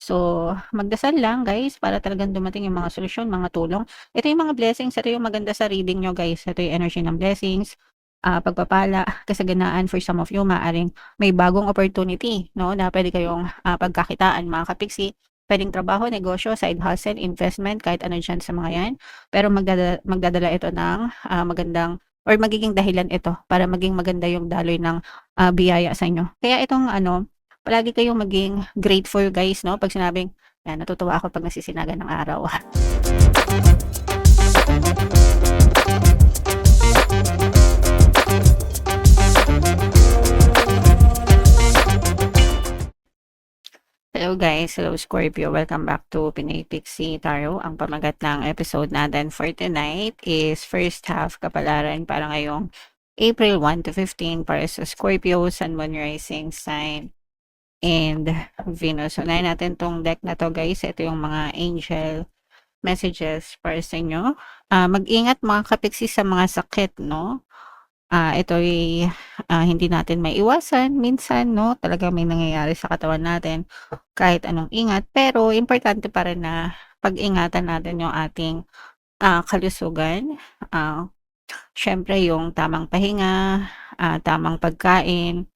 So, magdasal lang guys para talagang dumating yung mga solusyon, mga tulong. Ito yung mga blessings, ito yung maganda sa reading nyo guys. Ito yung energy ng blessings, pagpapala, kasaganaan for some of you, maaring may bagong opportunity, no, na pwede kayong pagkakitaan mga kapiksi. Pwedeng trabaho, negosyo, side hustle, investment, kahit ano dyan sa mga yan. Pero magdadala ito ng magandang or magiging dahilan ito para maging maganda yung daloy ng biyaya sa inyo. Kaya itong palagi kayong maging grateful guys, no? Pag sinabing, yan, natutuwa ako pag nasisinagan ng araw. Hello guys, hello Scorpio. Welcome back to Pinay Pixie Tarot. Ang pamagat ng episode natin for tonight is first half kapalaran para ngayong April 1 to 15 para sa Scorpio, Sun, Moon, Rising sign, and Venus. So, unahin natin tong deck na to guys. Ito yung mga angel messages para sa inyo. Mag-ingat mga kapiksi sa mga sakit, no? Ito ay hindi natin maiwasan minsan, no? Talaga may nangyayari sa katawan natin kahit anong ingat. Pero importante pa rin na pag-ingatan natin yung ating kalusugan. Syempre yung tamang pahinga, tamang pagkain,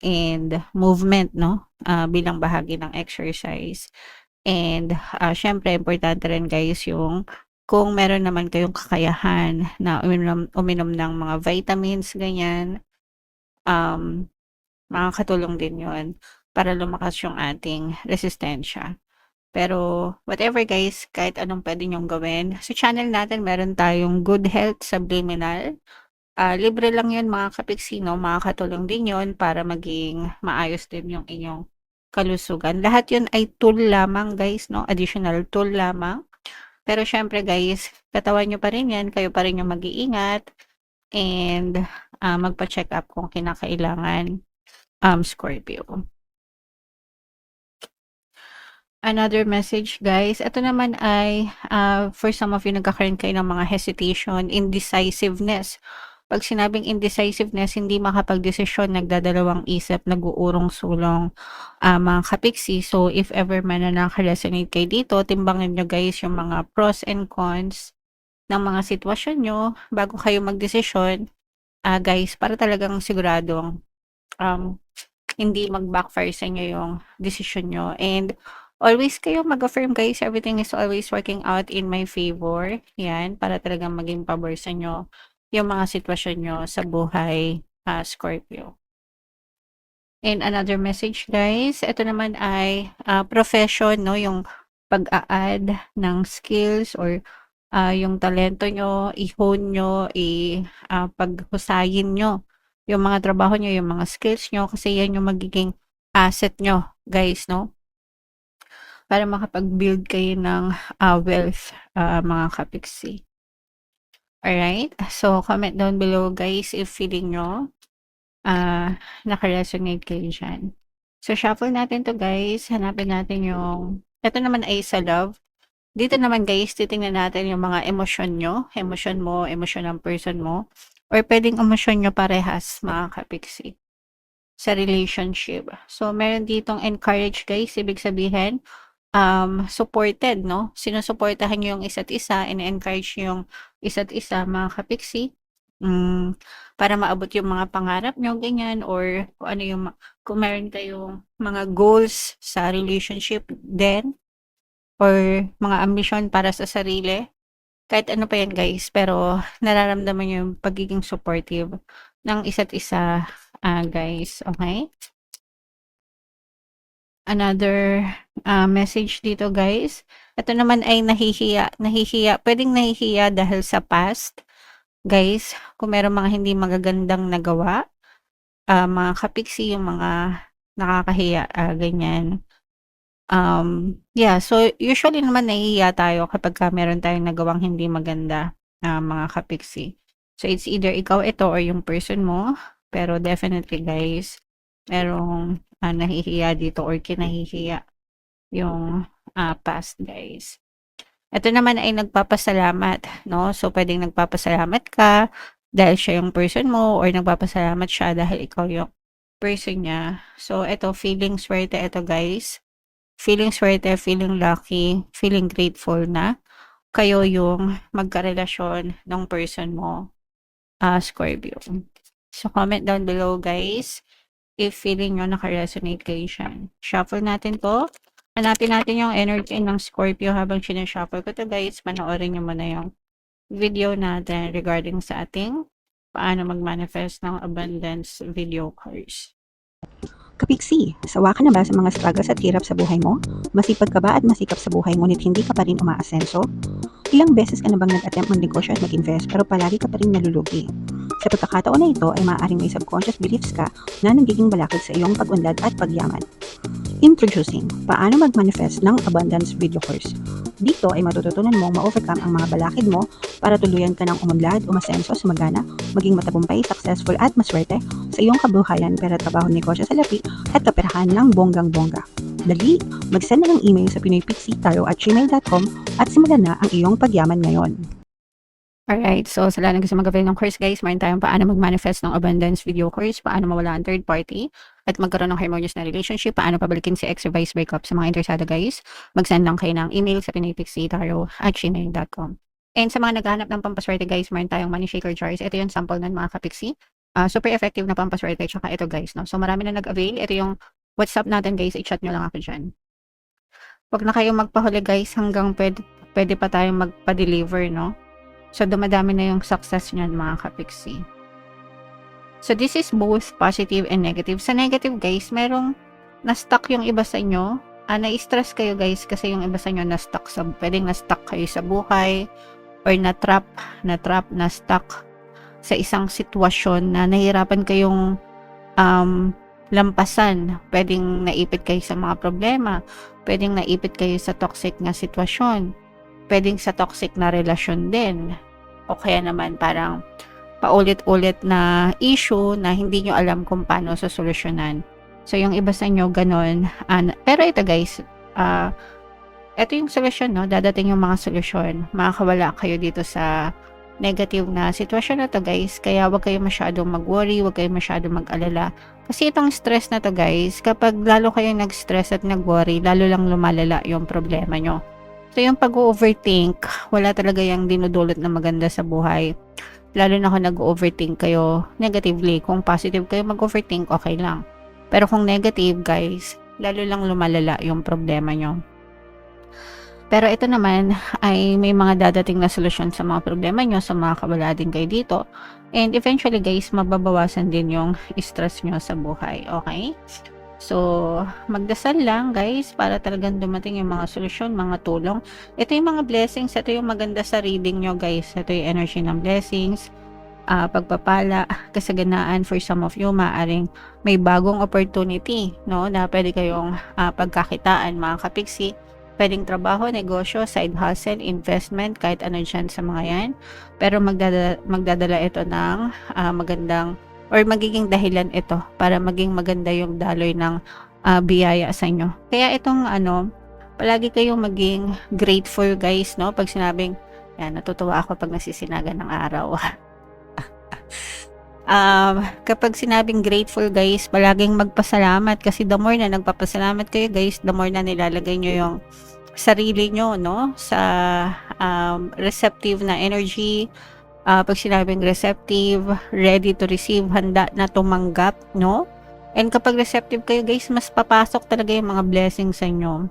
and movement, no? Bilang bahagi ng exercise. And syempre importante rin guys yung kung meron naman kayong kakayahan na uminom ng mga vitamins, ganyan, makakatulong din yun para lumakas yung ating resistensya. Pero whatever guys, kahit anong pwede nyong gawin, sa channel natin meron tayong Good Health Subliminal. Libre lang yun mga kapiksino, makakatulong din yun para maging maayos din yung inyong kalusugan. Lahat yun ay tool lamang guys, no? Additional tool lamang. Pero syempre guys, katawan nyo pa rin yan, kayo pa rin yung mag-iingat and magpa-check up kung kinakailangan, Scorpio. Another message guys, ito naman ay for some of you nagkakaroon kayo ng mga hesitation, indecisiveness. Pag sinabing indecisiveness, hindi makapag-desisyon, nagdadalawang isip, nag-uurong-sulong mga kapiksi. So if ever man na nakaresonate kayo dito, timbangin nyo guys yung mga pros and cons ng mga sitwasyon nyo bago kayo magdesisyon, guys, para talagang siguradong hindi mag-backfire sa inyo yung decision nyo. And always kayo mag-affirm guys, everything is always working out in my favor. Yan, para talagang maging pabor sa inyo yung mga sitwasyon nyo sa buhay, Scorpio. And another message guys, ito naman ay profession, no? Yung pag-a-add ng skills or yung talento nyo, i-hone nyo, paghusayin nyo yung mga trabaho nyo, yung mga skills nyo, kasi yan yung magiging asset nyo, guys, no? Para makapag-build kayo ng wealth, mga kapiksi. Alright? So, comment down below, guys, if feeling nyo naka-resonate kayo dyan. So, shuffle natin to, guys. Hanapin natin yung, ito naman ay sa love. Dito naman guys, titingnan natin yung mga emosyon nyo, emosyon mo, emosyon ng person mo, or pwedeng emosyon nyo parehas, mga kapiksi, sa relationship. So, meron ditong encourage guys, ibig sabihin, supported, no? Sinusuportahan nyo yung isa't isa, and-encourage yung isa't isa, mga kapiksi, para maabot yung mga pangarap nyo, ganyan, or kung ano yung, kung meron kayong mga goals sa relationship, then, or mga ambisyon para sa sarili, kahit ano pa yan guys, pero nararamdaman nyo yung pagiging supportive ng isa't isa, guys, okay? Another message dito guys, ito naman ay nahihiya, pwedeng nahihiya dahil sa past, guys, kung meron mga hindi magagandang nagawa, mga kapiksi, yung mga nakakahiya, ganyan. Yeah, so usually naman nahihiya tayo kapagka meron tayong nagawang hindi maganda, mga kapiksi. So it's either ikaw ito or yung person mo, pero definitely guys, merong nahihiya dito or kinahihiya yung past guys. Ito naman ay nagpapasalamat, no? So pwedeng nagpapasalamat ka dahil siya yung person mo, or nagpapasalamat siya dahil ikaw yung person niya. So ito, feeling swerte ito guys. feeling swerte, feeling lucky, feeling grateful na kayo yung magkarelasyon ng person mo, Scorpio. So, comment down below guys if feeling nyo naka-resonate kayo siyan. Shuffle natin to. Hanapin natin yung energy ng Scorpio habang sinashuffle ko to guys. Panoorin nyo muna yung video natin regarding sa ating paano mag-manifest ng abundance video course. Kapiksi, sawa ka na ba sa mga struggles at hirap sa buhay mo? Masipag ka ba at masikap sa buhay ngunit hindi ka pa rin umaasenso? Ilang beses ka na bang nag-attempt magnegosyo at mag-invest pero palagi ka pa rin nalulugi? Sa pagkakataon na ito ay maaaring may subconscious beliefs ka na nagiging balakid sa iyong pag-unlad at pagyaman. Introducing, paano mag-manifest ng abundance video course. Dito ay matututunan mong ma-overcome ang mga balakid mo para tuluyan ka ng umunlad, umasenso, sumagana, maging matagumpay, successful at maswerte sa iyong kabuhayan, pera, trabaho, negosyo sa lapi at kaperahan ng bonggang-bongga. Dali, mag-send na ng email sa pinoypixie@gmail.com at simulan na ang iyong pagyaman ngayon. Alright, so sa lahat ng gusto mag-avail ng course guys, meron tayong paano mag-manifest ng abundance video course, paano mawala ang third party, at magkaroon ng harmonious na relationship, paano pabalikin si ex or vice breakup. Sa mga interesado guys, mag-send lang kayo ng email sa pinoypixie@gmail.com. And sa mga naghahanap ng pampaswerte guys, meron tayong money shaker jars. Ito yung sample ng mga kapixie. Super effective na pampaswerte, tsaka ito guys, no? So marami na nag-avail. Ito yung WhatsApp natin guys, i-chat nyo lang ako dyan. Huwag na kayong magpahuli guys hanggang pwede pa tayong magpa-deliver, no? So, dumadami na yung success niyan mga kapixie. So, this is both positive and negative. Sa negative, guys, merong na-stuck yung iba sa inyo. Na-stress kayo, guys, kasi yung iba sa inyo pwedeng na-stuck kayo sa buhay or na-stuck sa isang sitwasyon na nahihirapan kayong lampasan. Pwedeng naipit kayo sa mga problema. Pwedeng naipit kayo sa toxic na sitwasyon. Pwedeng sa toxic na relasyon din. O kaya naman parang paulit-ulit na issue na hindi nyo alam kung paano sosolusyonan. So, yung iba sa inyo, ganun. Pero ito guys, ito yung solusyon, no? Dadating yung mga solusyon. Makakawala kayo dito sa negative na sitwasyon na to guys. Kaya wag kayo masyadong mag-worry, wag kayo masyadong mag-alala. Kasi itong stress na to guys, kapag lalo kayo nag-stress at nag-worry, lalo lang lumalala yung problema nyo. So, yung pag-overthink, wala talaga yung dinudulot na maganda sa buhay. Lalo na kung nag-overthink kayo negatively. Kung positive kayo mag-overthink, okay lang. Pero kung negative, guys, lalo lang lumalala yung problema nyo. Pero ito naman ay may mga dadating na solusyon sa mga problema nyo, sa mga kabala din kayo dito. And eventually, guys, mababawasan din yung stress nyo sa buhay. Okay? So, magdasal lang guys para talagang dumating yung mga solusyon, mga tulong. Ito yung mga blessings, ito yung maganda sa reading nyo guys. Ito yung energy ng blessings, pagpapala, kasaganaan for some of you. Maaring may bagong opportunity, no, na pwede kayong pagkakitaan mga kapixie. Pwedeng trabaho, negosyo, side hustle, investment, kahit ano dyan sa mga yan. Pero magdadala ito ng magandang or magiging dahilan ito para maging maganda yung daloy ng biyaya sa inyo. Kaya itong palagi kayong maging grateful guys, no? Pag sinabing, yan, natutuwa ako pag nasisinagan ng araw. Kapag sinabing grateful guys, palaging magpasalamat kasi the more na nagpapasalamat kayo guys, the more na nilalagay nyo yung sarili nyo, no? Sa receptive na energy. Pag sinabing receptive, ready to receive, handa na tumanggap, no? And kapag receptive kayo guys, mas papasok talaga yung mga blessings sa inyo.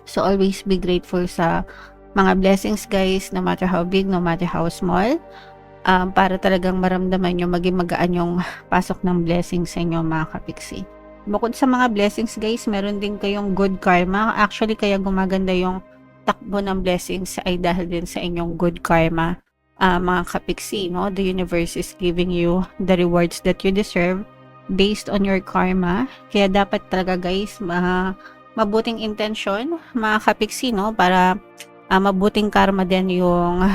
So always be grateful sa mga blessings guys, no matter how big, no matter how small. Para talagang maramdaman nyo, maging magaan yung pasok ng blessings sa inyo mga kapixie. Bukod sa mga blessings guys, meron din kayong good karma. Actually, kaya gumaganda yung takbo ng blessings ay dahil din sa inyong good karma. Mga kapixie, no? The universe is giving you the rewards that you deserve based on your karma. Kaya dapat talaga guys, mabuting intention, mga kapixie, no? Para mabuting karma din yung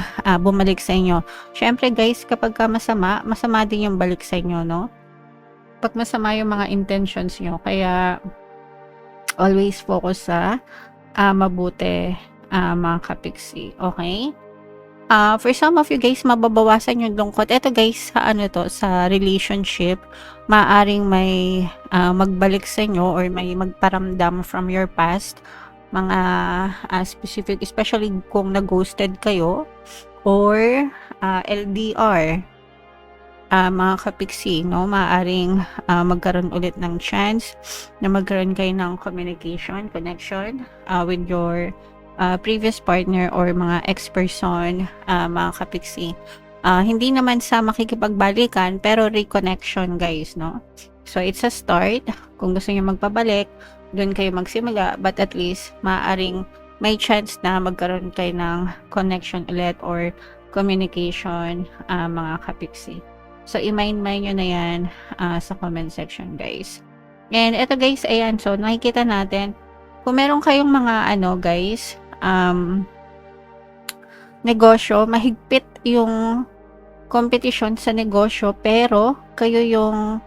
bumalik sa inyo. Syempre guys, kapag masama, masama din yung balik sa inyo, no? Pag masama yung mga intentions nyo, kaya always focus sa mabuti, mga kapixie. Okay? For some of you guys, mababawasan yung lungkot. Ito guys, sa relationship, maaring may magbalik sa inyo or may magparamdam from your past mga specific, especially kung na-ghosted kayo or LDR, mga kapiksi, no? Maaaring magkaroon ulit ng chance na magkaroon kayo ng communication, connection with your previous partner or mga ex-person, mga kapiksi. Hindi naman sa makikipagbalikan, pero reconnection, guys, no? So, it's a start. Kung gusto niyo magpabalik, doon kayo magsimula, but at least maaaring may chance na magkaroon kayo ng connection ulit or communication, mga kapiksi. So, i-mind nyo na yan sa comment section, guys. And eto, guys, ayan. So, nakikita natin, kung meron kayong mga, guys, negosyo, mahigpit yung competition sa negosyo, pero kayo yung,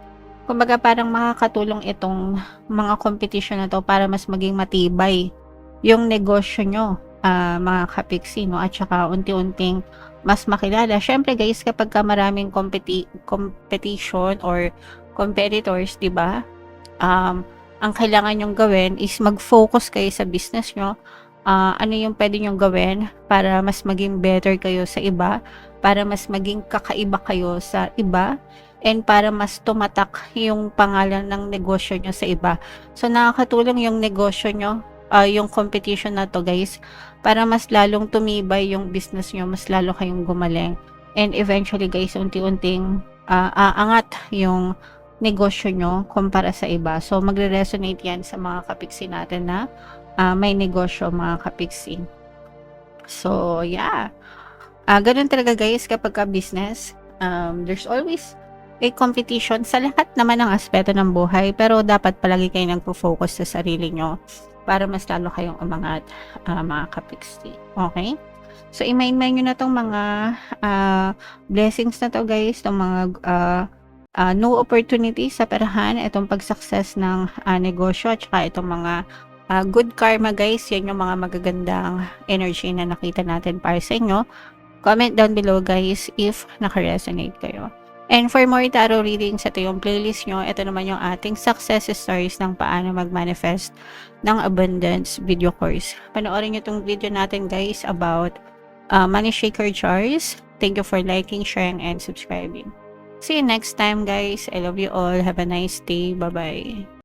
kumbaga, parang makakatulong itong mga competition na to para mas maging matibay yung negosyo nyo, mga kapiksi, no? At saka unti-unting mas makilala. Syempre, guys, kapag ka maraming competition or competitors, di ba? Ang kailangan nyong gawin is mag-focus kayo sa business nyo. Ano yung pwede nyong gawin para mas maging better kayo sa iba, para mas maging kakaiba kayo sa iba, and para mas tumatak yung pangalan ng negosyo nyo sa iba. So, nakakatulong yung negosyo nyo, yung competition na to, guys, para mas lalong tumibay yung business nyo, mas lalo kayong gumaling. And eventually, guys, unti-unting aangat yung negosyo nyo kumpara sa iba. So, magre-resonate yan sa mga kapiksi natin na may negosyo, mga kapiksi. So, yeah. Ganun talaga, guys, kapag ka-business. There's always a competition sa lahat naman ng aspeto ng buhay, pero dapat palagi kayo nagpo-focus sa sarili nyo para mas lalo kayong umangat, mga kapiksi. Okay? So, i-mind nyo na tong mga blessings na to, guys, tong mga new opportunities sa perahan, itong pag-success ng negosyo, at saka itong mga good karma, guys. Yan yung mga magagandang energy na nakita natin para sa inyo. Comment down below, guys, if naka-resonate kayo. And for more tarot readings, ito yung playlist nyo. Ito naman yung ating success stories ng paano mag-manifest ng abundance video course. Panoorin nyo itong video natin, guys, about money shaker jars. Thank you for liking, sharing, and subscribing. See you next time, guys. I love you all. Have a nice day. Bye-bye.